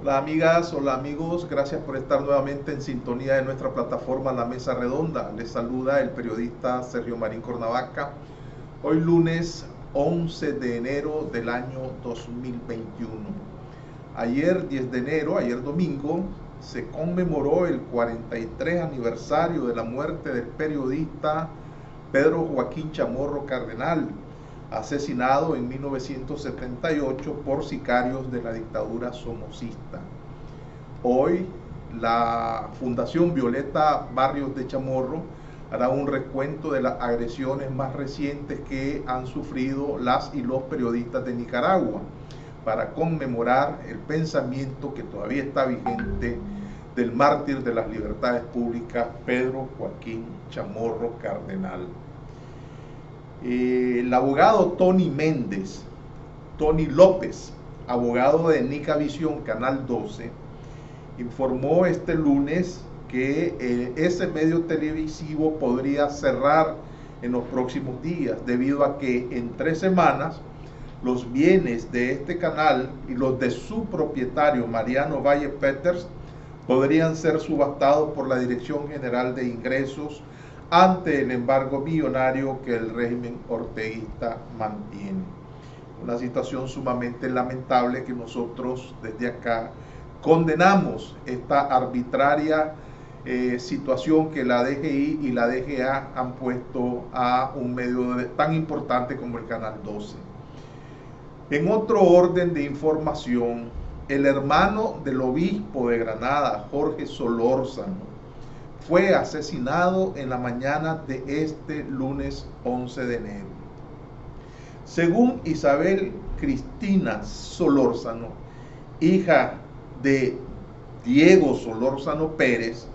Hola amigas, hola amigos, gracias por estar nuevamente en sintonía de nuestra plataforma La Mesa Redonda. Les saluda el periodista Sergio Marín Cornavaca. Hoy lunes 11 de enero del año 2021. Ayer 10 de enero, ayer domingo, se conmemoró el 43 aniversario de la muerte del periodista Pedro Joaquín Chamorro Cardenal, asesinado en 1978 por sicarios de la dictadura somocista. Hoy la Fundación Violeta Barrios de Chamorro hará un recuento de las agresiones más recientes que han sufrido las y los periodistas de Nicaragua para conmemorar el pensamiento que todavía está vigente del mártir de las libertades públicas, Pedro Joaquín Chamorro Cardenal. El abogado Tony Méndez, Tony López, abogado de Nicavisión, Canal 12, informó este lunes que ese medio televisivo podría cerrar en los próximos días, debido a que en 3 semanas los bienes de este canal y los de su propietario, Mariano Valle Peters, podrían ser subastados por la Dirección General de Ingresos ante el embargo millonario que el régimen orteguista mantiene. Una situación sumamente lamentable que nosotros desde acá condenamos, esta arbitraria situación que la DGI y la DGA han puesto a un medio tan importante como el Canal 12. En otro orden de información, el hermano del obispo de Granada, Jorge Solórzano, fue asesinado en la mañana de este lunes 11 de enero. Según Isabel Cristina Solórzano, hija de Diego Solórzano Pérez,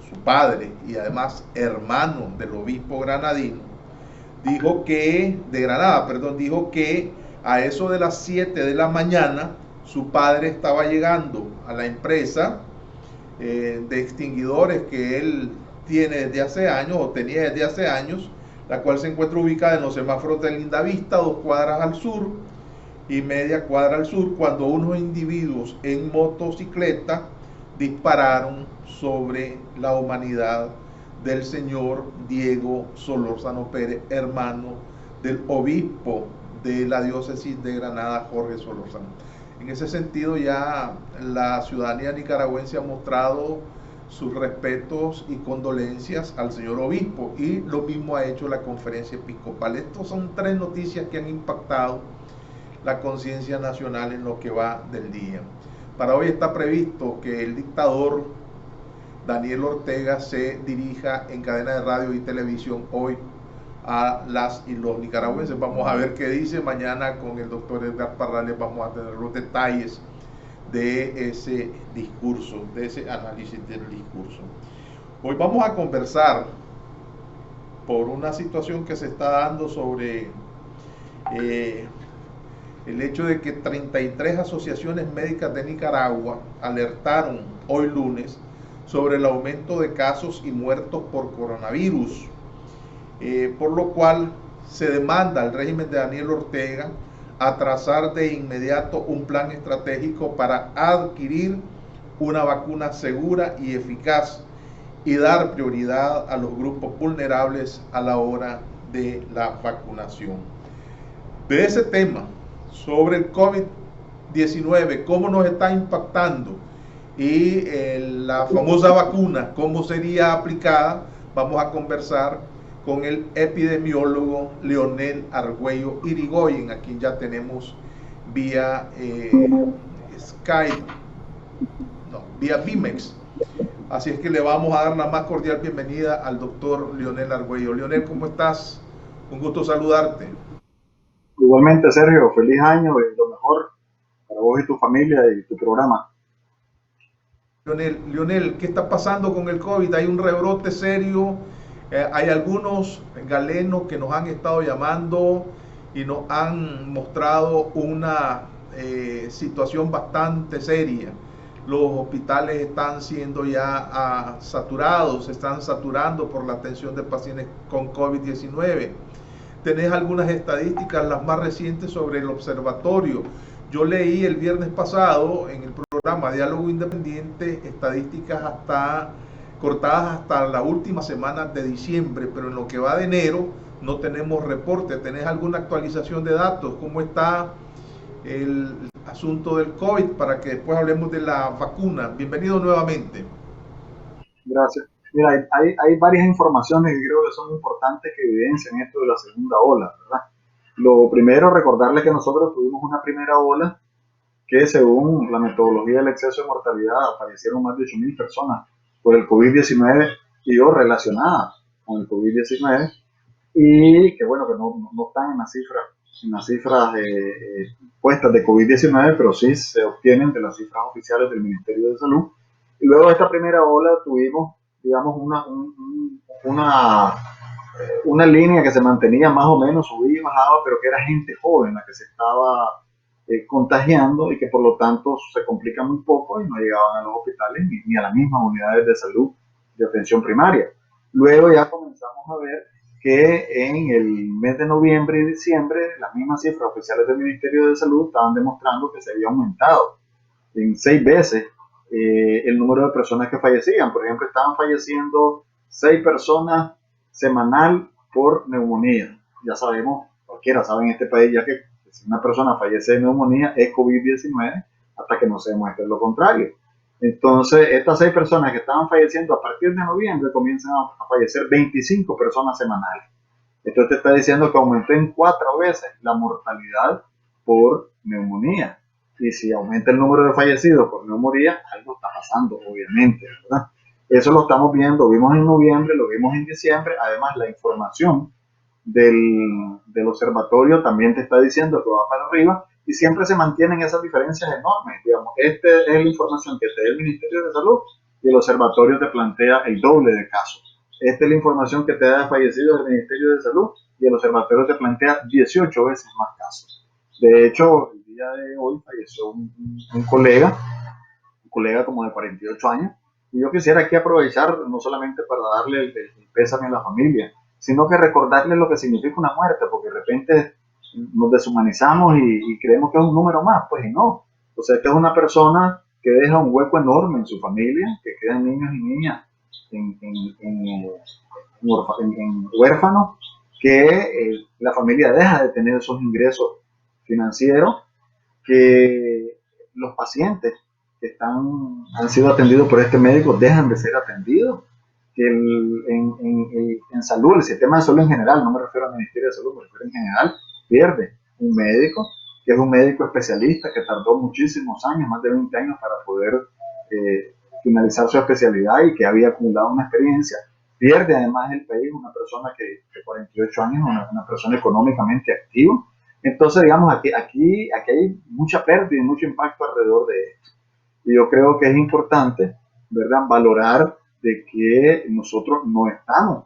su padre y además hermano del obispo granadino, dijo que a eso de las 7 de la mañana su padre estaba llegando a la empresa de extinguidores que él tiene desde hace años, o tenía desde hace años, la cual se encuentra ubicada en los semáforos de Lindavista, 2 cuadras al sur y media cuadra al sur, cuando unos individuos en motocicleta dispararon sobre la humanidad del señor Diego Solórzano Pérez, hermano del obispo de la diócesis de Granada, Jorge Solórzano. En ese sentido, ya la ciudadanía nicaragüense ha mostrado sus respetos y condolencias al señor obispo, y lo mismo ha hecho la conferencia episcopal. Estas son 3 noticias que han impactado la conciencia nacional en lo que va del día. Para hoy está previsto que el dictador Daniel Ortega se dirija en cadena de radio y televisión hoy a las y los nicaragüenses. Vamos a ver qué dice. Mañana con el doctor Edgar Parrales vamos a tener los detalles de ese discurso, de ese análisis del discurso. Hoy vamos a conversar por una situación que se está dando sobre el hecho de que 33 asociaciones médicas de Nicaragua alertaron hoy lunes sobre el aumento de casos y muertos por coronavirus, por lo cual se demanda al régimen de Daniel Ortega a trazar de inmediato un plan estratégico para adquirir una vacuna segura y eficaz y dar prioridad a los grupos vulnerables a la hora de la vacunación. De ese tema, sobre el COVID-19, cómo nos está impactando y la famosa vacuna, cómo sería aplicada, vamos a conversar con el epidemiólogo Leonel Argüello Irigoyen, a quien ya tenemos vía Skype, no, vía Vimex. Así es que le vamos a dar la más cordial bienvenida al doctor Leonel Argüello. Leonel, ¿cómo estás? Un gusto saludarte. Igualmente, Sergio, feliz año y lo mejor para vos y tu familia y tu programa. Leonel, ¿qué está pasando con el COVID? Hay un rebrote serio, hay algunos galenos que nos han estado llamando y nos han mostrado una situación bastante seria. Los hospitales están siendo ya saturados, se están saturando por la atención de pacientes con COVID-19. ¿Tenés algunas estadísticas, las más recientes, sobre el observatorio? Yo leí el viernes pasado en el programa Diálogo Independiente estadísticas hasta cortadas hasta la última semana de diciembre, pero en lo que va de enero no tenemos reporte. ¿Tenés alguna actualización de datos? ¿Cómo está el asunto del COVID para que después hablemos de la vacuna? Bienvenido nuevamente. Gracias. Mira, hay varias informaciones que creo que son importantes que evidencian esto de la segunda ola, ¿verdad? Lo primero, recordarles que nosotros tuvimos una primera ola que según la metodología del exceso de mortalidad fallecieron más de 8.000 personas por el COVID-19 y o relacionadas con el COVID-19 y que bueno, que no están en las cifras puestas de COVID-19, pero sí se obtienen de las cifras oficiales del Ministerio de Salud. Y luego de esta primera ola tuvimos, digamos, una línea que se mantenía más o menos, subía y bajaba, pero que era gente joven la que se estaba contagiando y que por lo tanto se complica muy poco y no llegaban a los hospitales ni a las mismas unidades de salud de atención primaria. Luego ya comenzamos a ver que en el mes de noviembre y diciembre las mismas cifras oficiales del Ministerio de Salud estaban demostrando que se había aumentado en 6 veces el número de personas que fallecían. Por ejemplo, estaban falleciendo 6 personas semanal por neumonía. Ya sabemos, cualquiera sabe en este país ya que si una persona fallece de neumonía es COVID-19 hasta que no se demuestre lo contrario. Entonces, estas 6 personas que estaban falleciendo a partir de noviembre comienzan a fallecer 25 personas semanales. Esto te está diciendo que aumentó en 4 veces la mortalidad por neumonía. Y si aumenta el número de fallecidos por neumonía, algo está pasando, obviamente, ¿verdad? Eso lo estamos viendo, lo vimos en noviembre, lo vimos en diciembre. Además, la información del observatorio también te está diciendo que va para arriba y siempre se mantienen esas diferencias enormes. Digamos, esta es la información que te da el Ministerio de Salud y el observatorio te plantea el doble de casos. Esta es la información que te da de fallecidos del Ministerio de Salud y el observatorio te plantea 18 veces más casos. De hecho, el día de hoy falleció un colega como de 48 años, y yo quisiera aquí aprovechar no solamente para darle el pésame a la familia, sino que recordarle lo que significa una muerte, porque de repente nos deshumanizamos y creemos que es un número más, pues y no. O sea, esta es una persona que deja un hueco enorme en su familia, que quedan niños y niñas en huérfanos, que la familia deja de tener esos ingresos financieros, que los pacientes que han sido atendidos por este médico dejan de ser atendidos, que en salud, el sistema de salud en general, no me refiero al Ministerio de Salud, me refiero en general, pierde un médico, que es un médico especialista que tardó muchísimos años, más de 20 años para poder finalizar su especialidad y que había acumulado una experiencia. Pierde además el país una persona que 48 años, una persona económicamente activa. Entonces, digamos, aquí hay mucha pérdida y mucho impacto alrededor de esto. Y yo creo que es importante, ¿verdad?, valorar de que nosotros no estamos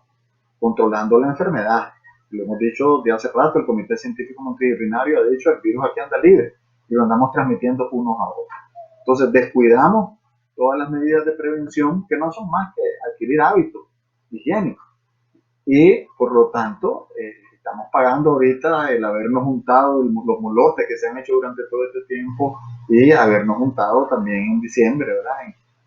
controlando la enfermedad. Lo hemos dicho de hace rato, el Comité Científico Multidisciplinario ha dicho el virus aquí anda libre y lo andamos transmitiendo unos a otros. Entonces descuidamos todas las medidas de prevención que no son más que adquirir hábitos higiénicos. Y por lo tanto, estamos pagando ahorita el habernos juntado, los molotes que se han hecho durante todo este tiempo y habernos juntado también en diciembre, ¿verdad?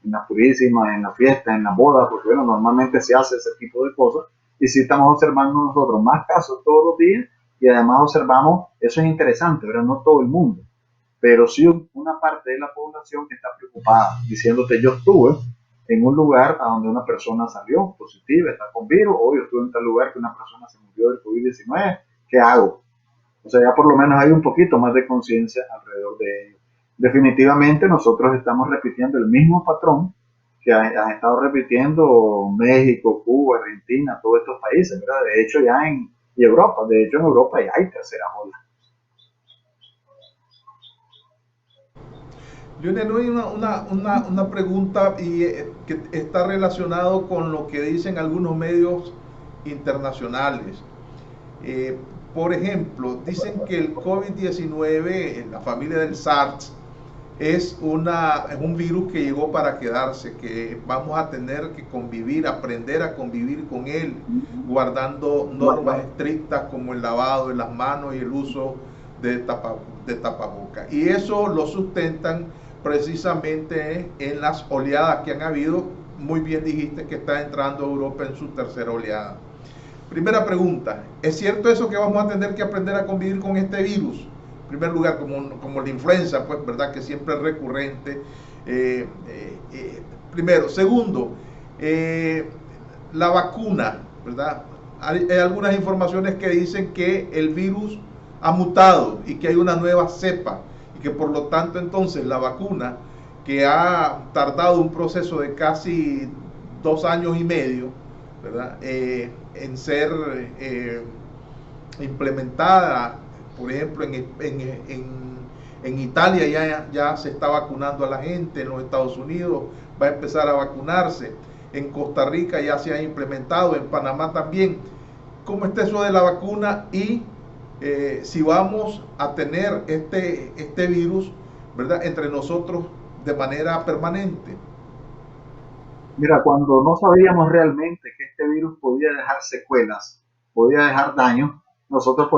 En la purísima, en la fiesta, en la boda, porque bueno, normalmente se hace ese tipo de cosas. Y sí estamos observando nosotros más casos todos los días y además observamos, eso es interesante, ¿verdad? No todo el mundo, pero sí una parte de la población que está preocupada, diciéndote yo estuve en un lugar a donde una persona salió positiva, está con virus, o yo estuve en tal lugar que una persona se murió del COVID-19, ¿qué hago? O sea, ya por lo menos hay un poquito más de conciencia alrededor de ello. Definitivamente nosotros estamos repitiendo el mismo patrón que han estado repitiendo México, Cuba, Argentina, todos estos países, ¿verdad? De hecho y Europa, de hecho en Europa ya hay tercera ola. Lionel, hay una pregunta que está relacionado con lo que dicen algunos medios internacionales. Eh, por ejemplo, dicen que el COVID-19, la familia del SARS, es un virus que llegó para quedarse, que vamos a tener que convivir, aprender a convivir con él, guardando normas estrictas como el lavado de las manos y el uso de tapabocas. Y eso lo sustentan precisamente en las oleadas que han habido. Muy bien dijiste que está entrando Europa en su tercera oleada. Primera pregunta, ¿es cierto eso que vamos a tener que aprender a convivir con este virus? En primer lugar, como la influenza, pues, ¿verdad? Que siempre es recurrente. Primero. Segundo, la vacuna, ¿verdad? Hay algunas informaciones que dicen que el virus ha mutado y que hay una nueva cepa y que por lo tanto entonces la vacuna, que ha tardado un proceso de casi 2 años y medio, ¿verdad? En ser implementada, por ejemplo, en Italia ya se está vacunando a la gente, en los Estados Unidos va a empezar a vacunarse, en Costa Rica ya se ha implementado, en Panamá también. ¿Cómo está eso de la vacuna y si vamos a tener este virus, ¿verdad?, entre nosotros de manera permanente? Mira, cuando no sabíamos realmente que este virus podía dejar secuelas, podía dejar daño, nosotros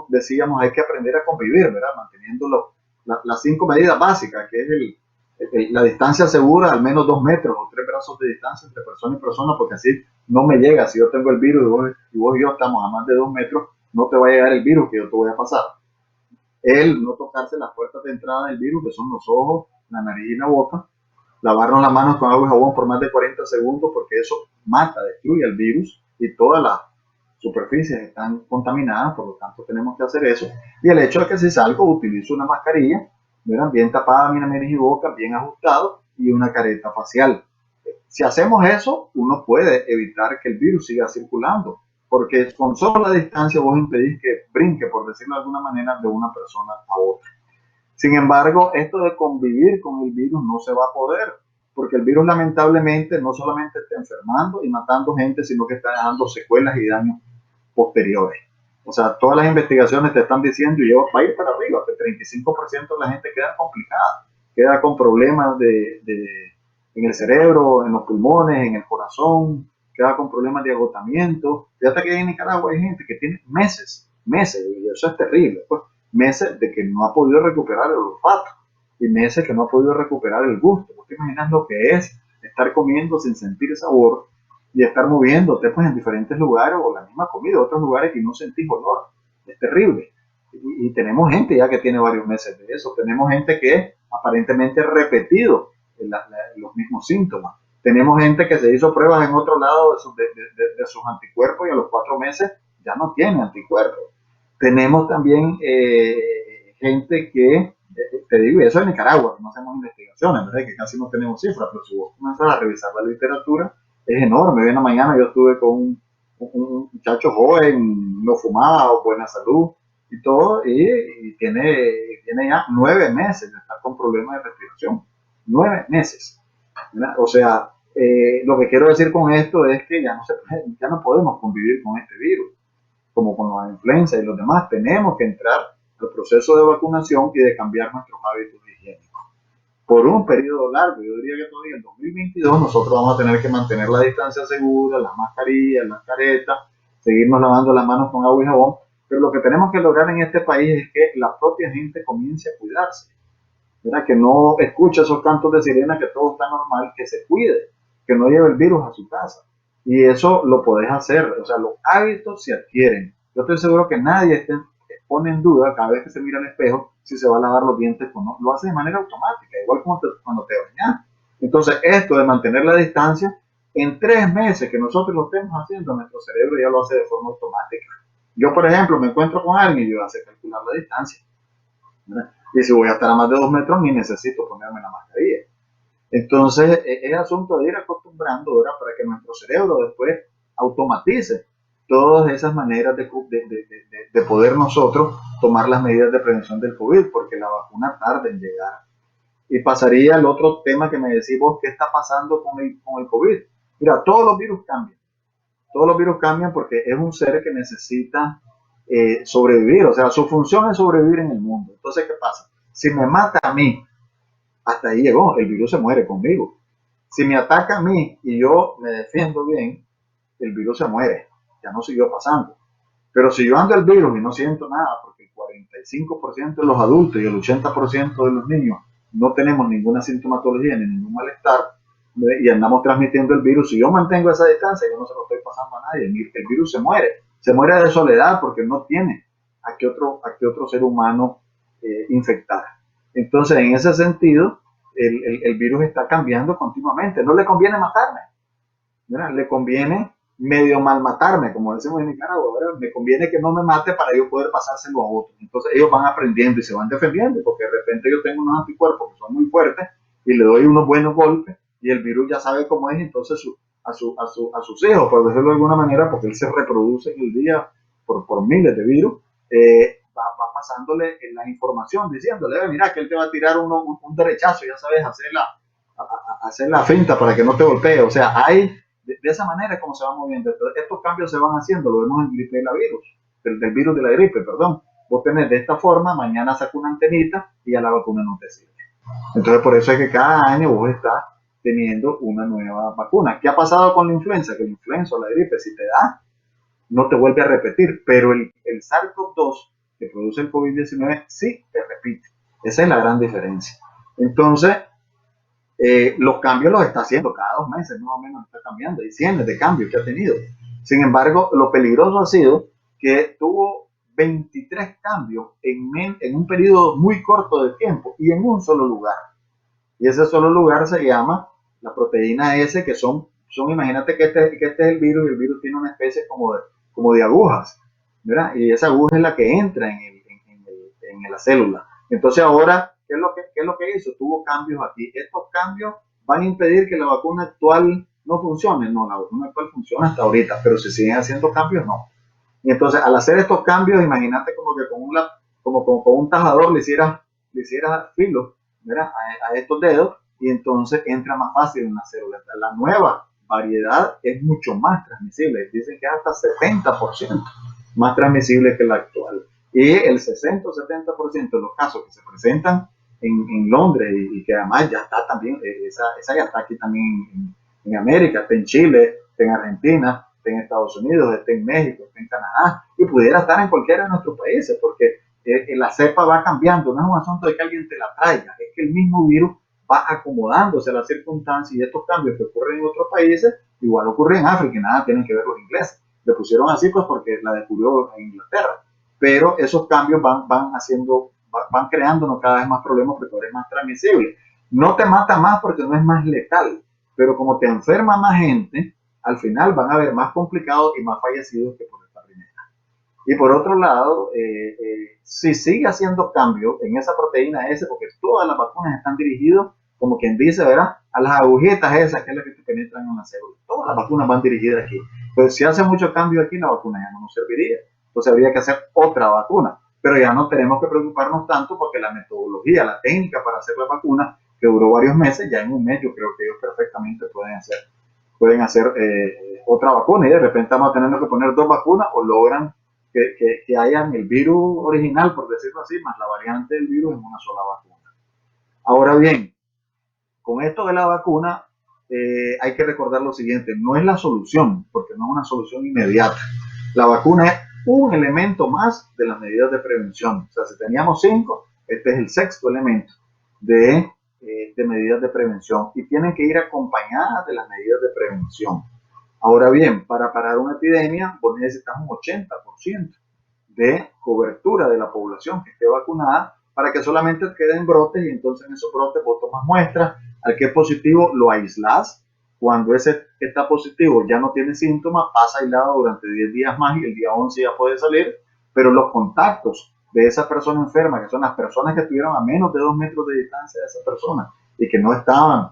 decíamos hay que aprender a convivir, ¿verdad? Manteniendo las 5 medidas básicas, que es la distancia segura, al menos 2 metros o 3 brazos de distancia entre persona y persona, porque así no me llega. Si yo tengo el virus y vos y yo estamos a más de 2 metros, no te va a llegar el virus que yo te voy a pasar. El no tocarse las puertas de entrada del virus, que son los ojos, la nariz y la boca. Lavarnos las manos con agua y jabón por más de 40 segundos, porque eso mata, destruye el virus y todas las superficies están contaminadas, por lo tanto tenemos que hacer eso. Y el hecho de que si salgo utilizo una mascarilla, ¿verdad?, bien tapada mi nariz y boca, bien ajustado, y una careta facial. Si hacemos eso, uno puede evitar que el virus siga circulando, porque con solo la distancia vos impedís que brinque, por decirlo de alguna manera, de una persona a otra. Sin embargo, esto de convivir con el virus no se va a poder, porque el virus lamentablemente no solamente está enfermando y matando gente, sino que está dejando secuelas y daños posteriores. O sea, todas las investigaciones te están diciendo, y va a ir para arriba, que el 35% de la gente queda complicada, queda con problemas en el cerebro, en los pulmones, en el corazón, queda con problemas de agotamiento. Fíjate que en Nicaragua hay gente que tiene meses, y eso es terrible, pues, meses de que no ha podido recuperar el olfato y meses que no ha podido recuperar el gusto. ¿Vos te imaginas lo que es estar comiendo sin sentir sabor y estar moviéndote, pues, en diferentes lugares o la misma comida, otros lugares y no sentís olor? Es terrible. Y tenemos gente ya que tiene varios meses de eso. Tenemos gente que aparentemente ha repetido los mismos síntomas. Tenemos gente que se hizo pruebas en otro lado de sus anticuerpos y a los 4 meses ya no tiene anticuerpos. Tenemos también gente que, te digo, eso en Nicaragua, no hacemos investigaciones, ¿verdad?, que casi no tenemos cifras, pero si vos comenzás a revisar la literatura, es enorme. Hoy en la mañana yo estuve con un muchacho joven, no fumaba, buena salud y todo, y tiene ya 9 meses de estar con problemas de respiración. 9 meses. ¿Verdad? O sea, lo que quiero decir con esto es que ya no podemos convivir con este virus, como con la influenza y los demás. Tenemos que entrar al proceso de vacunación y de cambiar nuestros hábitos higiénicos por un periodo largo. Yo diría que todavía en 2022 nosotros vamos a tener que mantener la distancia segura, las mascarillas, las caretas, seguirnos lavando las manos con agua y jabón, pero lo que tenemos que lograr en este país es que la propia gente comience a cuidarse, ¿verdad?, que no escuche esos cantos de sirena, que todo está normal, que se cuide, que no lleve el virus a su casa. Y eso lo podés hacer. O sea, los hábitos se adquieren. Yo estoy seguro que nadie pone en duda cada vez que se mira al espejo si se va a lavar los dientes o no. Lo hace de manera automática, igual como cuando te bañas. Entonces, esto de mantener la distancia, en 3 meses que nosotros lo estemos haciendo, nuestro cerebro ya lo hace de forma automática. Yo, por ejemplo, me encuentro con alguien y yo hace calcular la distancia, ¿verdad? Y si voy a estar a más de 2 metros, ni necesito ponerme la mascarilla. Entonces, es asunto de ir acostumbrando, ¿verdad?, para que nuestro cerebro después automatice todas esas maneras de poder nosotros tomar las medidas de prevención del COVID, porque la vacuna tarda en llegar. Y pasaría al otro tema que me decís vos, ¿qué está pasando con el COVID? Mira, todos los virus cambian. Todos los virus cambian porque es un ser que necesita sobrevivir. O sea, su función es sobrevivir en el mundo. Entonces, ¿qué pasa? Si me mata a mí, hasta ahí llegó, el virus se muere conmigo. Si me ataca a mí y yo me defiendo bien, el virus se muere, ya no siguió pasando. Pero si yo ando el virus y no siento nada, porque el 95% de los adultos y el 80% de los niños no tenemos ninguna sintomatología ni ningún malestar, y andamos transmitiendo el virus, si yo mantengo esa distancia, yo no se lo estoy pasando a nadie, el virus se muere de soledad porque no tiene a qué otro ser humano infectar. Entonces, en ese sentido, el virus está cambiando continuamente. No le conviene matarme, ¿verdad? Le conviene medio mal matarme, como decimos en Nicaragua, ¿verdad? Me conviene que no me mate para yo poder pasárselo a otros. Entonces ellos van aprendiendo y se van defendiendo, porque de repente yo tengo unos anticuerpos que son muy fuertes y le doy unos buenos golpes y el virus ya sabe cómo es, entonces a sus hijos, por decirlo de alguna manera, porque él se reproduce en el día por miles de virus, va pasándole la información, diciéndole, mira, que él te va a tirar un derechazo, ya sabes, hacer la finta para que no te golpee. O sea, hay de esa manera es como se va moviendo. Entonces, estos cambios se van haciendo, lo vemos en gripe de la virus, del virus de la gripe, perdón. Vos tenés de esta forma, mañana saca una antenita y ya la vacuna no te sirve. Entonces, por eso es que cada año vos estás teniendo una nueva vacuna. ¿Qué ha pasado con la influenza? Que la influenza o la gripe, si te da, no te vuelve a repetir, pero el SARS-CoV-2 que produce el COVID-19 sí te repite. Esa es la gran diferencia. Entonces, los cambios los está haciendo cada 2 meses, más o menos está cambiando, hay cientos de cambios que ha tenido. Sin embargo, lo peligroso ha sido que tuvo 23 cambios en un periodo muy corto de tiempo y en un solo lugar. Y ese solo lugar se llama la proteína S, que son imagínate que este es el virus, y el virus tiene una especie como de agujas, ¿verdad? Y esa aguja es la que entra en la célula. Entonces ahora, ¿qué es lo que hizo? Tuvo cambios aquí. Estos cambios van a impedir que la vacuna actual no funcione. No, la vacuna actual funciona hasta ahorita, pero si siguen haciendo cambios, no. Y entonces, al hacer estos cambios, imagínate como que con un tajador le hicieras filo, ¿verdad? A estos dedos, y entonces entra más fácil en la célula. La nueva variedad es mucho más transmisible. Dicen que es hasta 70% más transmisible que la actual. Y el 60 o 70% de los casos que se presentan en Londres y que además ya está también, esa ya está aquí también en América, está en Chile, está en Argentina, está en Estados Unidos, está en México, está en Canadá, y pudiera estar en cualquiera de nuestros países, porque la cepa va cambiando, no es un asunto de que alguien te la traiga, es que el mismo virus va acomodándose a las circunstancias, y estos cambios que ocurren en otros países, igual ocurren en África, y nada tienen que ver los ingleses. Le pusieron así pues porque la descubrió en Inglaterra, pero esos cambios van creándonos cada vez más problemas porque ahora es más transmisible. No te mata más porque no es más letal, pero como te enferma más gente, al final van a haber más complicados y más fallecidos que por esta primera. Y por otro lado, si sigue haciendo cambios en esa proteína S, porque todas las vacunas están dirigidas, como quien dice, ¿verdad?, a las agujetas esas que es las que te penetran en la célula. Todas las vacunas van dirigidas aquí. Entonces, si hace mucho cambio aquí, la vacuna ya no nos serviría. Entonces, habría que hacer otra vacuna. Pero ya no tenemos que preocuparnos tanto porque la metodología, la técnica para hacer la vacuna, que duró varios meses, ya en un mes yo creo que ellos perfectamente pueden hacer otra vacuna, y de repente vamos a tener que poner 2 vacunas o logran que hayan el virus original, por decirlo así, más la variante del virus en una sola vacuna. Ahora bien, con esto de la vacuna hay que recordar lo siguiente, no es la solución, porque no es una solución inmediata. La vacuna es un elemento más de las medidas de prevención. O sea, si teníamos 5, este es el 6º elemento de medidas de prevención, y tienen que ir acompañadas de las medidas de prevención. Ahora bien, para parar una epidemia, vos necesitas un 80% de cobertura de la población que esté vacunada para que solamente queden brotes, y entonces en esos brotes vos tomas muestras, al que es positivo lo aislás. Cuando ese que está positivo ya no tiene síntomas, pasa aislado durante 10 días más y el día 11 ya puede salir, pero los contactos de esa persona enferma, que son las personas que estuvieron a menos de 2 metros de distancia de esa persona y que no estaban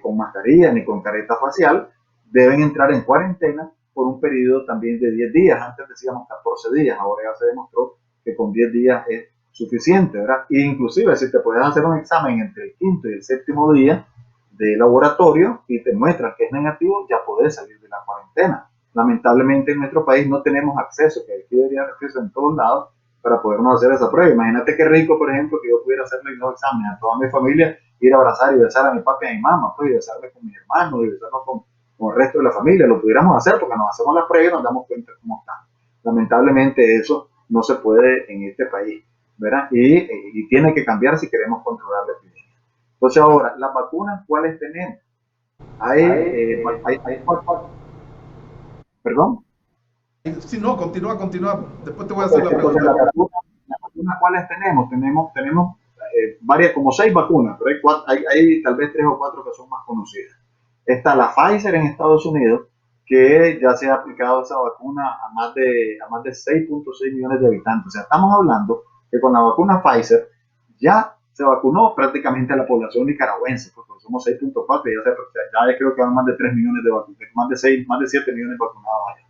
con mascarilla ni con careta facial, deben entrar en cuarentena por un periodo también de 10 días. Antes decíamos 14 días, ahora ya se demostró que con 10 días es suficiente, ¿verdad? E inclusive si te puedes hacer un examen entre el 5º y el 7º día de laboratorio y te muestran que es negativo, ya podés salir de la cuarentena. Lamentablemente en nuestro país no tenemos acceso, que aquí debería haber acceso en todos lados para podernos hacer esa prueba. Imagínate qué rico, por ejemplo, que yo pudiera hacerle los exámenes a toda mi familia, ir a abrazar y besar a mi papá y a mi mamá, pues, y besarme con mis hermanos, y besarnos con el resto de la familia. Lo pudiéramos hacer porque nos hacemos la prueba y nos damos cuenta cómo están. Lamentablemente eso no se puede en este país, ¿verdad? Y tiene que cambiar si queremos controlar la epidemia. Entonces ahora, las vacunas, ¿cuáles tenemos? Hay perdón. Sí, no, continúa. Después te voy a hacer la Entonces, pregunta. las vacunas, ¿cuáles tenemos? Tenemos varias, como 6 vacunas, pero hay tal vez 3 o 4 que son más conocidas. Está la Pfizer en Estados Unidos, que ya se ha aplicado esa vacuna a más de 6.6 millones de habitantes. O sea, estamos hablando que con la vacuna Pfizer ya se vacunó prácticamente a la población nicaragüense, porque somos 6.4 y ya creo que van más de 3 millones de vacunas, más de 7 millones vacunados allá.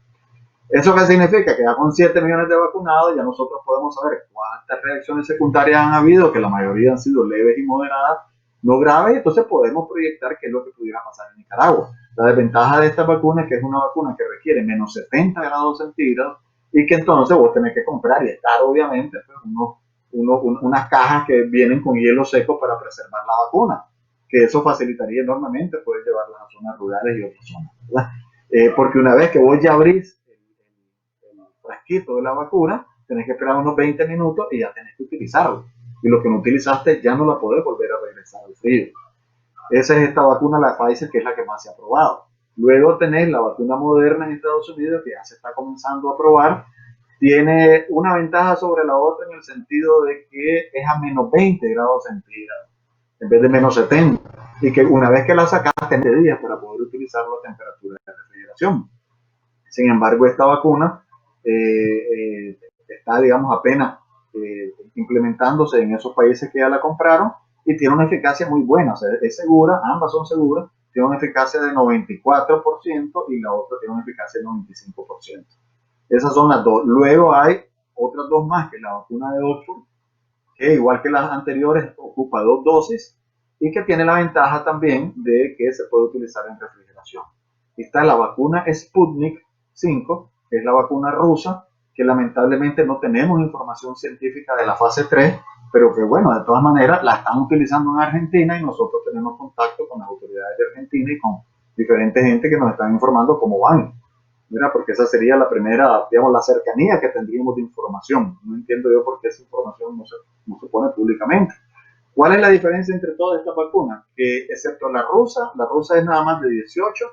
¿Eso qué significa? Que ya con 7 millones de vacunados ya nosotros podemos saber cuántas reacciones secundarias han habido, que la mayoría han sido leves y moderadas, no graves, entonces podemos proyectar qué es lo que pudiera pasar en Nicaragua. La desventaja de esta vacuna es que es una vacuna que requiere menos 70 grados centígrados y que entonces vos tenés que comprar y estar obviamente pues, unas cajas que vienen con hielo seco para preservar la vacuna, que eso facilitaría enormemente poder llevarlas a zonas rurales y otras zonas, ¿verdad? Porque una vez que vos ya abrís el frasquito de la vacuna, tenés que esperar unos 20 minutos y ya tenés que utilizarlo. Y lo que no utilizaste ya no la podés volver a regresar al frío. Esa es esta vacuna, la Pfizer, que es la que más se ha probado. Luego tenés la vacuna Moderna en Estados Unidos, que ya se está comenzando a probar. Tiene una ventaja sobre la otra en el sentido de que es a menos 20 grados centígrados en vez de menos 70. Y que una vez que la sacas, tenés días para poder utilizarlo a temperatura de refrigeración. Sin embargo, esta vacuna está, digamos, apenas implementándose en esos países que ya la compraron y tiene una eficacia muy buena, o sea, es segura, ambas son seguras, tiene una eficacia de 94% y la otra tiene una eficacia de 95%. Esas son las dos. Luego hay otras dos más, que es la vacuna de Oxford, que igual que las anteriores ocupa 2 dosis y que tiene la ventaja también de que se puede utilizar en refrigeración. Está la vacuna Sputnik 5, que es la vacuna rusa, que lamentablemente no tenemos información científica de la fase 3, pero que bueno, de todas maneras la están utilizando en Argentina y nosotros tenemos contacto con las autoridades de Argentina y con diferentes gente que nos están informando cómo van. Mira, porque esa sería la primera, digamos, la cercanía que tendríamos de información. No entiendo yo por qué esa información no se pone públicamente. ¿Cuál es la diferencia entre todas estas vacunas? Que excepto la rusa es nada más de 18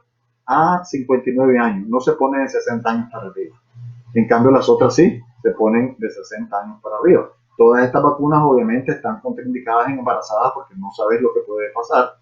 a 59 años, no se pone de 60 años para arriba. En cambio las otras sí, se ponen de 60 años para arriba. Todas estas vacunas obviamente están contraindicadas en embarazadas porque no sabes lo que puede pasar.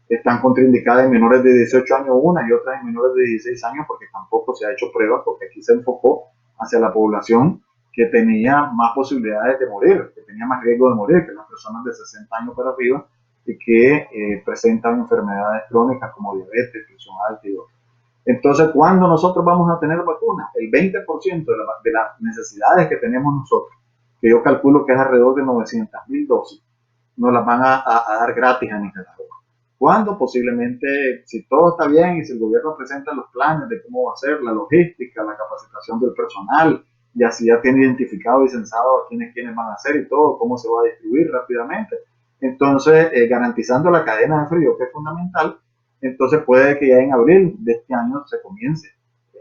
Están contraindicadas en menores de 18 años una y otras en menores de 16 años porque tampoco se ha hecho pruebas, porque aquí se enfocó hacia la población que tenía más posibilidades de morir, que tenía más riesgo de morir que las personas de 60 años para arriba y que presentan enfermedades crónicas como diabetes, presión alta y otras. Entonces, ¿cuándo nosotros vamos a tener vacunas? El 20% de las necesidades que tenemos nosotros, que yo calculo que es alrededor de 900,000 dosis, nos las van a dar gratis a Nicaragua. ¿Cuándo? Posiblemente, si todo está bien y si el gobierno presenta los planes de cómo va a ser la logística, la capacitación del personal, y así ya tiene identificado y censado a quiénes van a hacer y todo, cómo se va a distribuir rápidamente. Entonces, garantizando la cadena de frío, que es fundamental, entonces puede que ya en abril de este año se comience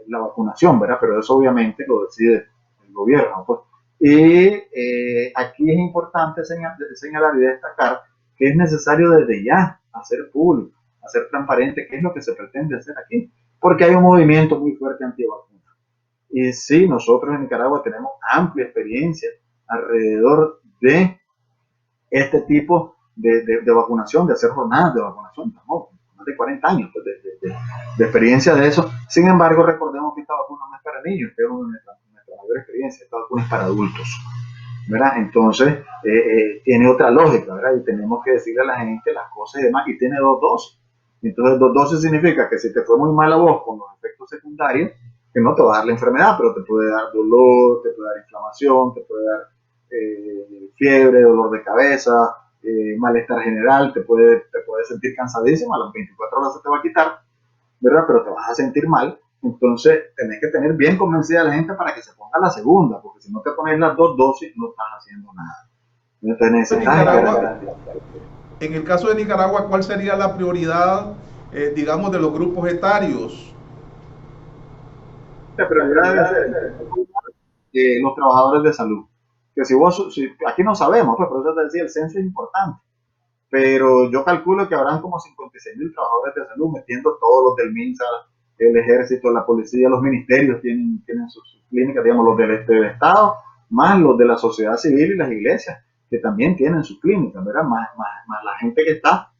la vacunación, ¿verdad? Pero eso obviamente lo decide el gobierno, pues. Y aquí es importante señalar y destacar que es necesario desde ya hacer público, hacer transparente qué es lo que se pretende hacer aquí, porque hay un movimiento muy fuerte antivacuna. Y sí, nosotros en Nicaragua tenemos amplia experiencia alrededor de este tipo de vacunación, de hacer jornadas de vacunación, ¿no? Más de 40 años pues, de experiencia de eso. Sin embargo, recordemos que esta vacuna no es para niños, que es nuestra mayor experiencia, esta vacuna es para adultos, ¿verdad? Entonces, tiene otra lógica, ¿verdad? Y tenemos que decirle a la gente las cosas y demás, y tiene 2 dosis. Entonces, 2 dosis significa que si te fue muy mal a vos con los efectos secundarios, que no te va a dar la enfermedad, pero te puede dar dolor, te puede dar inflamación, te puede dar fiebre, dolor de cabeza, malestar general, te puede sentir cansadísimo, a las 24 horas se te va a quitar, ¿verdad? Pero te vas a sentir mal. Entonces, tenés que tener bien convencida a la gente para que se ponga la segunda, porque si no te pones las 2 dosis, no estás haciendo nada. Entonces, en el caso de Nicaragua, ¿cuál sería la prioridad, digamos, de los grupos etarios? La prioridad debe ser los trabajadores de salud. Que si aquí no sabemos, pues por eso te decía, el censo es importante, pero yo calculo que habrán como 56.000 trabajadores de salud, metiendo todos los del MINSA, el ejército, la policía, los ministerios tienen sus clínicas, digamos, los del Estado, más los de la sociedad civil y las iglesias, que también tienen sus clínicas, ¿verdad? Más la gente que está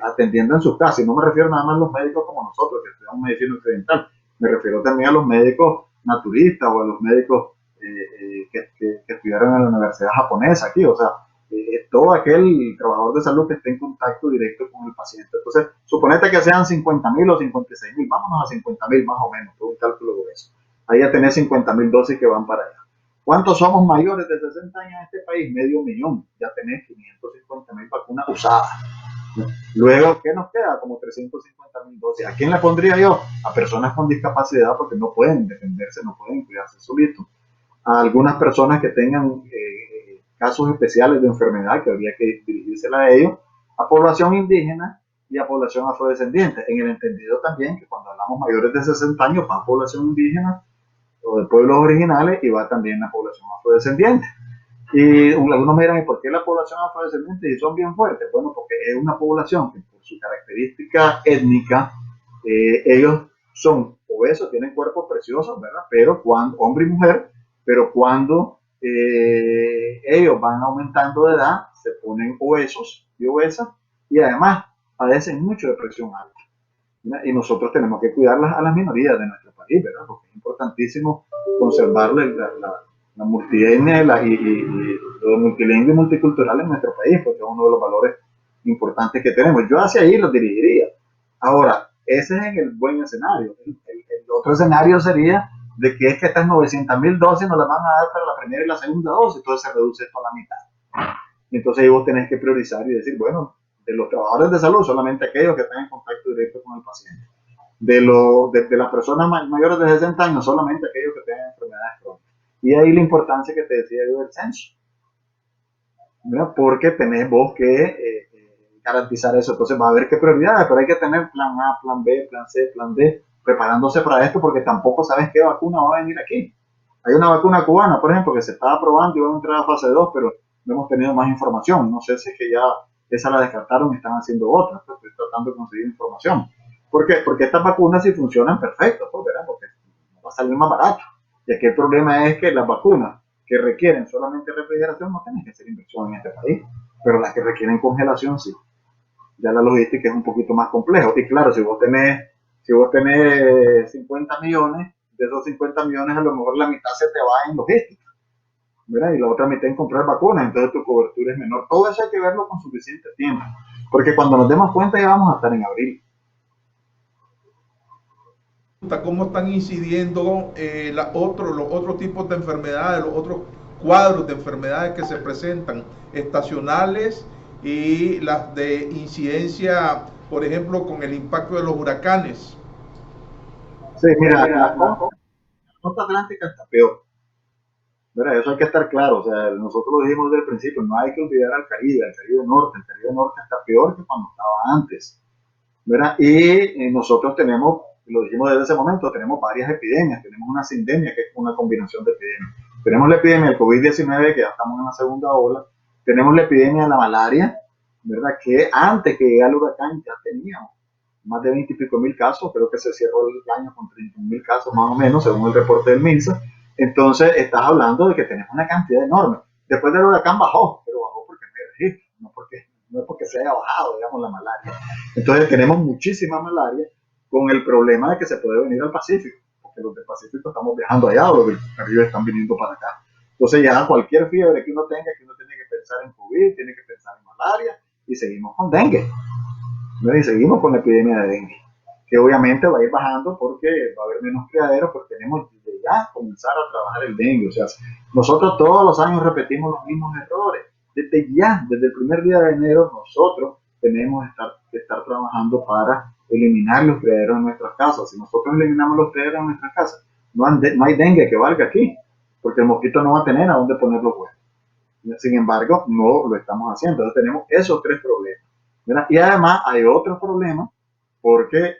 atendiendo en sus casas. Y no me refiero nada más a los médicos como nosotros, que estudiamos medicina occidental, me refiero también a los médicos naturistas o a los médicos que estudiaron en la universidad japonesa aquí, o sea, todo aquel trabajador de salud que esté en contacto directo con el paciente. Entonces, suponete que sean 50.000 o 56.000, vámonos a 50.000 más o menos, todo un cálculo de eso. Ahí ya tenés 50.000 dosis que van para allá. ¿Cuántos somos mayores de 60 años en este país? 500.000. Ya tenés 550.000 vacunas usadas. Luego, ¿qué nos queda? Como 350.000 dosis. ¿A quién le pondría yo? A personas con discapacidad, porque no pueden defenderse, no pueden cuidarse solitos. A algunas personas que tengan casos especiales de enfermedad, que habría que dirigírsela a ellos, a población indígena y a población afrodescendiente, en el entendido también que cuando hablamos mayores de 60 años va a población indígena o de pueblos originales y va también a población afrodescendiente. Y algunos me dirán, ¿y por qué la población afrodescendiente y son bien fuertes? Bueno, porque es una población que por su característica étnica, ellos son obesos, tienen cuerpos preciosos, ¿verdad? Pero cuando, hombre y mujer, pero cuando ellos van aumentando de edad, se ponen obesos y obesas y además padecen mucho de presión alta. ¿Verdad? Y nosotros tenemos que cuidar a las minorías de nuestro país, ¿verdad? Porque es importantísimo conservar la multietnia y lo multilingüe y multicultural en nuestro país, porque es uno de los valores importantes que tenemos. Yo hacia ahí los dirigiría. Ahora, ese es el buen escenario. El otro escenario sería de que es que estas 900.000 dosis nos las van a dar para la primera y la segunda dosis, entonces se reduce esto a la mitad. Entonces ahí vos tenés que priorizar y decir, bueno, de los trabajadores de salud, solamente aquellos que están en contacto directo con el paciente. De las personas mayores de 60 años, solamente aquellos que tengan enfermedades crónicas. Y ahí la importancia que te decía yo del censo, ¿verdad? Porque tenés vos que garantizar eso. Entonces va a haber qué prioridades, pero hay que tener plan A, plan B, plan C, plan D, preparándose para esto, porque tampoco sabes qué vacuna va a venir aquí. Hay una vacuna cubana, por ejemplo, que se está aprobando y va a entrar a fase 2, pero no hemos tenido más información. No sé si es que ya esa la descartaron y están haciendo otra. Estoy tratando de conseguir información. ¿Por qué? Porque estas vacunas sí funcionan perfecto, pues, ¿verdad? Porque va a salir más barato. Y aquí el problema es que las vacunas que requieren solamente refrigeración no tienen que hacer inversión en este país, pero las que requieren congelación sí. Ya la logística es un poquito más compleja. Y claro, si vos tenés 50 millones, de esos 50 millones a lo mejor la mitad se te va en logística, ¿verdad? Y la otra mitad en comprar vacunas, entonces tu cobertura es menor. Todo eso hay que verlo con suficiente tiempo, porque cuando nos demos cuenta ya vamos a estar en abril. ¿Cómo están incidiendo los otros tipos de enfermedades, los otros cuadros de enfermedades que se presentan, estacionales y las de incidencia, por ejemplo, con el impacto de los huracanes? Sí, mira, la costa atlántica está peor, ¿verdad? Eso hay que estar claro. O sea, nosotros lo dijimos desde el principio, no hay que olvidar al Caribe Norte. El Caribe Norte está peor que cuando estaba antes, ¿verdad? Y nosotros tenemos, lo dijimos desde ese momento, tenemos varias epidemias. Tenemos una sindemia, que es una combinación de epidemias. Tenemos la epidemia del COVID-19, que ya estamos en la segunda ola. Tenemos la epidemia de la malaria, ¿verdad? Que antes que llegara el huracán ya teníamos más de 20 y pico mil casos. Creo que se cerró el año con 31.000 casos más o menos, según el reporte del MINSA. Entonces, estás hablando de que tenemos una cantidad enorme. Después del huracán bajó, pero bajó porque no hay registro, no es porque se haya bajado, digamos, la malaria. Entonces, tenemos muchísima malaria, con el problema de que se puede venir al Pacífico, porque los del Pacífico estamos viajando allá, o los del Caribe están viniendo para acá. Entonces, ya cualquier fiebre que uno tenga, que uno tiene que pensar en COVID, tiene que pensar en malaria, y seguimos con dengue. Y seguimos con la epidemia de dengue, que obviamente va a ir bajando porque va a haber menos criaderos, pues tenemos que ya comenzar a trabajar el dengue. O sea, nosotros todos los años repetimos los mismos errores. Desde el primer día de enero, nosotros tenemos que estar trabajando para eliminar los criaderos en nuestras casas. Si nosotros eliminamos los criaderos en nuestras casas, no hay dengue que valga aquí, porque el mosquito no va a tener a dónde poner los huevos. Sin embargo, no lo estamos haciendo. Entonces tenemos esos tres problemas, ¿verdad? Y además hay otros problemas, porque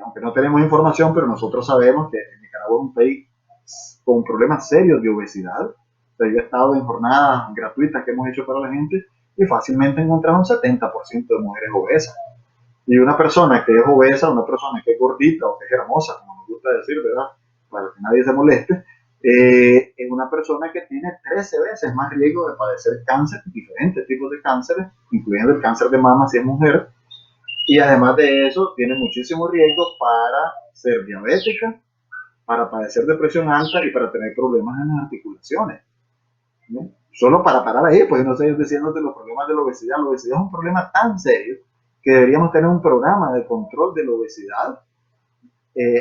aunque no tenemos información, pero nosotros sabemos que Nicaragua es un país con problemas serios de obesidad. O sea, yo he estado en jornadas gratuitas que hemos hecho para la gente y fácilmente encontramos un 70% de mujeres obesas. Y una persona que es obesa, una persona que es gordita o que es hermosa, como nos gusta decir, ¿verdad? Para que nadie se moleste, es una persona que tiene 13 veces más riesgo de padecer cáncer, diferentes tipos de cánceres, incluyendo el cáncer de mama si es mujer, y además de eso tiene muchísimo riesgo para ser diabética, para padecer depresión alta y para tener problemas en las articulaciones, ¿no? Solo para parar ahí, pues no sé, diciéndote los problemas de la obesidad. La obesidad es un problema tan serio que deberíamos tener un programa de control de la obesidad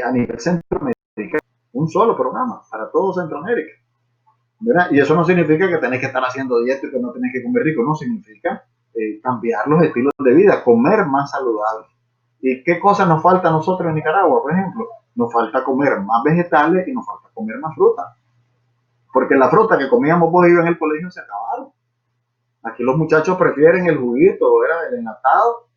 a nivel Centroamérica, un solo programa para todo Centroamérica, ¿verdad? Y eso no significa que tenés que estar haciendo dieta y que no tenés que comer rico, no significa cambiar los estilos de vida, comer más saludable. ¿Y qué cosas nos falta a nosotros en Nicaragua, por ejemplo? Nos falta comer más vegetales y nos falta comer más fruta. Porque la fruta que comíamos vos y yo en el colegio se acabaron. Aquí los muchachos prefieren el juguito, ¿verdad? El enlatado,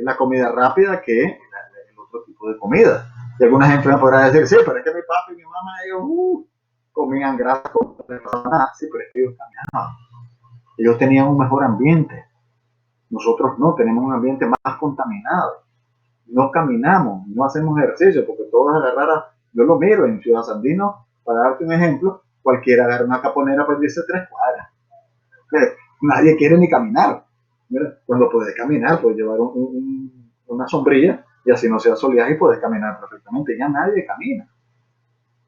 la comida rápida que el otro tipo de comida. Y alguna gente me podrá decir, sí, pero es que mi papá y mi mamá, ellos comían grasa, sí, pero es que ellos caminaban. Ellos tenían un mejor ambiente. Nosotros no, tenemos un ambiente más contaminado. No caminamos, no hacemos ejercicio, porque todos agarraran, yo lo miro en Ciudad Sandino, para darte un ejemplo, cualquiera agarra una caponera para irse 3 cuadras. Nadie quiere ni caminar. Mira, cuando puedes caminar, puedes llevar una sombrilla y así no sea soleaje y puedes caminar perfectamente. Ya nadie camina.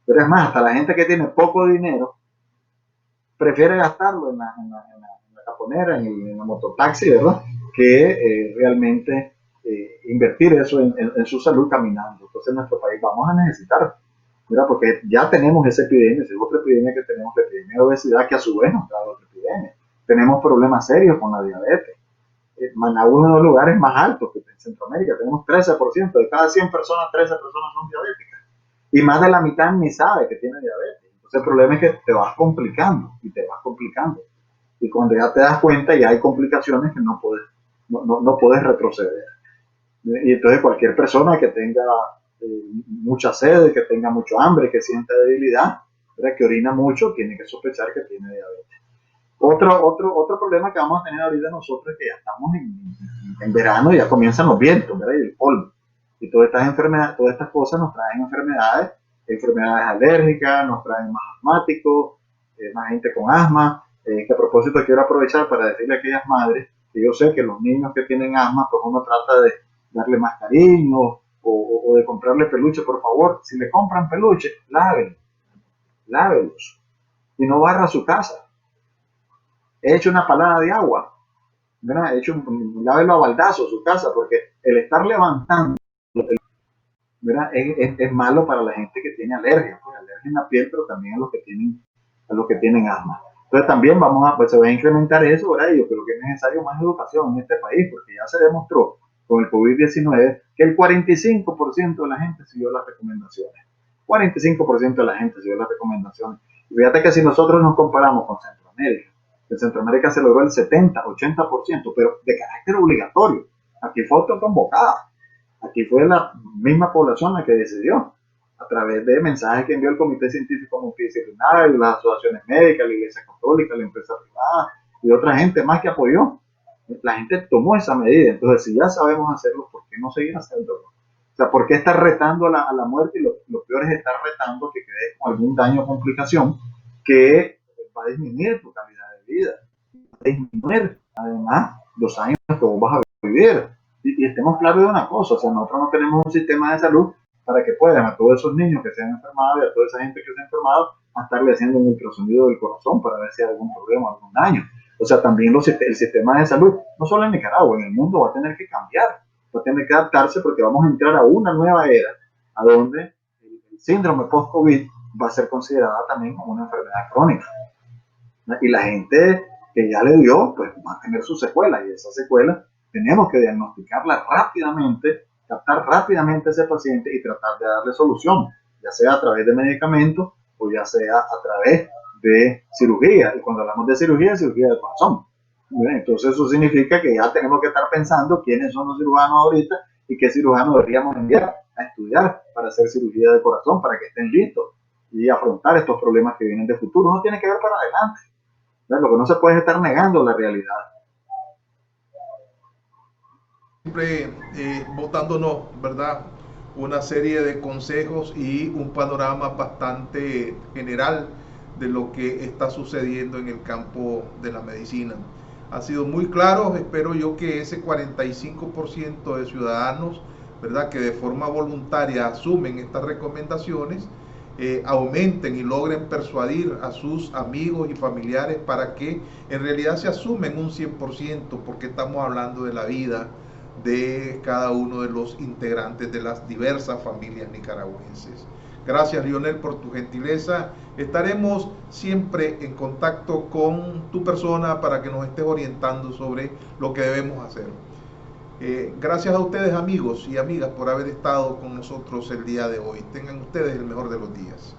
Pero es más, hasta la gente que tiene poco dinero prefiere gastarlo en la caponera, en la mototaxi, ¿verdad? Que realmente invertir eso en su salud caminando. Entonces en nuestro país vamos a necesitar, ¿verdad? Porque ya tenemos esa epidemia, esa es otra epidemia que tenemos, la epidemia de obesidad, que a su vez nos trae otra epidemia. Tenemos problemas serios con la diabetes. Managua es uno de los lugares más altos que en Centroamérica. Tenemos 13%, de cada 100 personas, 13 personas son diabéticas. Y más de la mitad ni sabe que tiene diabetes. Entonces el problema es que te vas complicando y te vas complicando. Y cuando ya te das cuenta ya hay complicaciones que no puedes retroceder. Y entonces cualquier persona que tenga mucha sed, que tenga mucho hambre, que sienta debilidad, ¿verdad? Que orina mucho, tiene que sospechar que tiene diabetes. Otro problema que vamos a tener ahorita nosotros es que ya estamos en verano y ya comienzan los vientos, ¿verdad? Y el polvo. Y todas estas enfermedades, todas estas cosas nos traen enfermedades alérgicas, nos traen más asmáticos, más gente con asma. Que a propósito quiero aprovechar para decirle a aquellas madres que yo sé que los niños que tienen asma, pues uno trata de darle más cariño o de comprarle peluche. Por favor, si le compran peluche, lávelos y no barra su casa. He hecho una palada de agua, ¿verdad? Lávelo a baldazo su casa, porque el estar levantando, ¿verdad? Es malo para la gente que tiene alergia, pues, alergia en la piel, pero también a los que tienen asma. Entonces también se va a incrementar eso, ¿verdad? Y yo creo que es necesario más educación en este país, porque ya se demostró con el COVID-19 que el 45% de la gente siguió las recomendaciones. 45% de la gente siguió las recomendaciones. Y fíjate que si nosotros nos comparamos con Centroamérica, en Centroamérica se logró el 70-80%, pero de carácter obligatorio. Aquí fue autoconvocada. Aquí fue la misma población la que decidió, a través de mensajes que envió el Comité Científico Multidisciplinario, las asociaciones médicas, la Iglesia Católica, la empresa privada y otra gente más que apoyó. La gente tomó esa medida. Entonces, si ya sabemos hacerlo, ¿por qué no seguir haciéndolo? O sea, ¿por qué estar retando a la muerte? Y lo peor es estar retando que quede con algún daño o complicación que va a disminuir tu calidad de vida, va a disminuir además los años que vos vas a vivir. Y estemos claros de una cosa, o sea, nosotros no tenemos un sistema de salud para que puedan a todos esos niños que se han enfermado y a toda esa gente que se ha enfermado a estarle haciendo un ultrasonido del corazón para ver si hay algún problema, algún daño. O sea, también el sistema de salud, no solo en Nicaragua, en el mundo va a tener que cambiar, va a tener que adaptarse, porque vamos a entrar a una nueva era, a donde el síndrome post-COVID va a ser considerada también como una enfermedad crónica. Y la gente que ya le dio, pues va a tener sus secuelas, y esas secuelas tenemos que diagnosticarla rápidamente, captar rápidamente a ese paciente y tratar de darle solución, ya sea a través de medicamentos o ya sea a través de cirugía. Y cuando hablamos de cirugía, es cirugía del corazón. Entonces eso significa que ya tenemos que estar pensando quiénes son los cirujanos ahorita y qué cirujanos deberíamos enviar a estudiar para hacer cirugía del corazón, para que estén listos. y afrontar estos problemas que vienen de futuro. Uno tiene que ver para adelante. ¿Verdad? Lo que no se puede es estar negando la realidad. Siempre botándonos, ¿verdad? Una serie de consejos y un panorama bastante general de lo que está sucediendo en el campo de la medicina. Ha sido muy claro, espero yo que ese 45% de ciudadanos, ¿verdad?, que de forma voluntaria asumen estas recomendaciones, aumenten y logren persuadir a sus amigos y familiares para que en realidad se asumen un 100%, porque estamos hablando de la vida de cada uno de los integrantes de las diversas familias nicaragüenses. Gracias, Lionel, por tu gentileza. Estaremos siempre en contacto con tu persona para que nos estés orientando sobre lo que debemos hacer. Gracias a ustedes, amigos y amigas, por haber estado con nosotros el día de hoy. Tengan ustedes el mejor de los días.